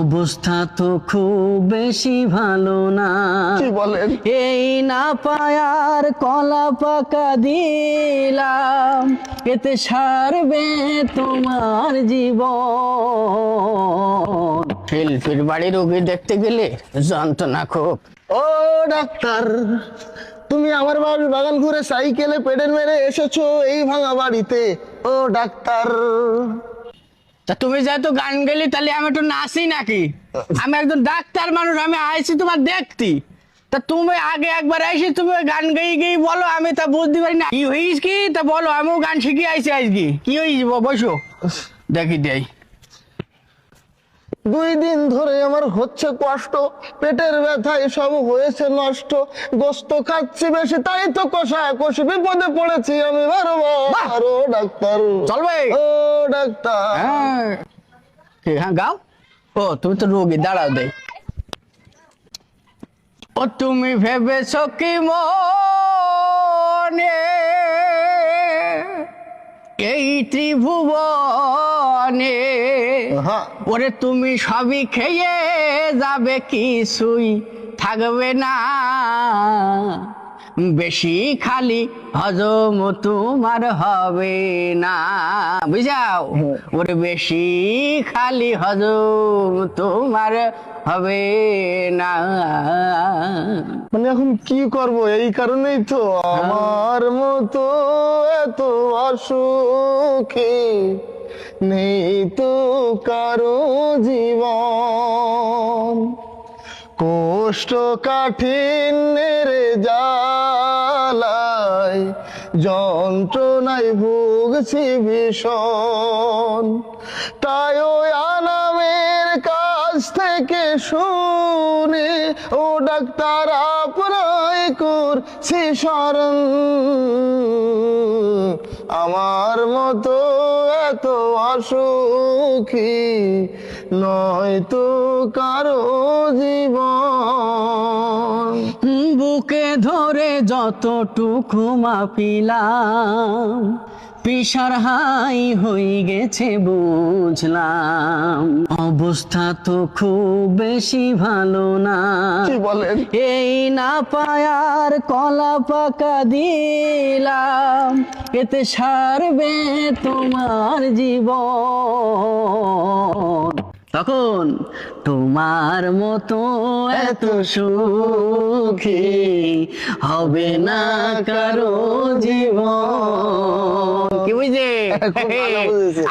অবস্থা তো খুব বেশি ভালো না। কি বলেন? এই না পায়ার কলা পাকা দিলাম, এতে সারবে তোমার জীবন। শিল্পীর বাড়ি রোগী দেখতে গেলে যন্ত্রণা খুব। ও ডাক্তার, তুমি আমার বাড়ির বাগান ঘুরে সাইকেলে পেডেল মেরে এসেছো এই ভাঙা বাড়িতে। ও ডাক্তার, তা তুমি যেহেতু গান গেলি তাহলে আমি একটু নাচি নাকি? আমি একজন ডাক্তার মানুষ, আমি আইছি তোমার দেখতি। তা তুমি আগে একবার আইসি, তুমি ওই গান গেয়ে গেয়ে বলো, আমি তা বুঝতে পারি না কি হইস কি। তা বলো, আমিও গান শিখে আইছি আজকে। কি হইস বসো দেখি দেই। 2 দিন ধরে আমার হচ্ছে কষ্ট, পেটের ব্যথায় সব হয়েছে নষ্ট। গোস্ত খাচ্ছি বেশি তাই তো কষা কষি, বিপদে পড়েছি আমি বারবার। ও ডাক্তার, চলবে? ও ডাক্তার। হ্যাঁ হ্যাঁ গাও। ও তুমি তো রোগী, দাঁড়াও দেই। ও তুমি ভেবেছো কি মনে এই ত্রিভুবনে হ্যাঁ, ওরে তুমি সবই খেয়ে যাবে, কিছুই থাকবে না। বেশি খালি হজম তোমার হবে না, বুঝাও? ওরে বেশি খালি হজম তোমার হবে না। মানে এখন কি করব? এই কারণেই তো আমার মতো এত অসুখী নেই তো কারো জীবন। কষ্ট কাঠিন্যের জ্বালায় যন্ত্রণায় ভুগছি ভীষণ। তাই ওই আনামের কাছ থেকে শুনে ও ডাক্তার আপনাই করছি শরণ। আমার মতো এত অসুখী নয় তো কারো জীবন। বুকে ধরে যতটুকু মাপিলাম, পিসার হাই হয়ে গেছে বুঝলাম। অবস্থা তো খুব বেশি ভালো না। কি বলেন? এই না পায়ার কলা পাকা দিলাম, এতে সারবে তোমার জীবন। তখন তোমার মতো এত সুখী হবে না কারো জীবন। কি বুঝে? খুব ভালো বুঝেছি।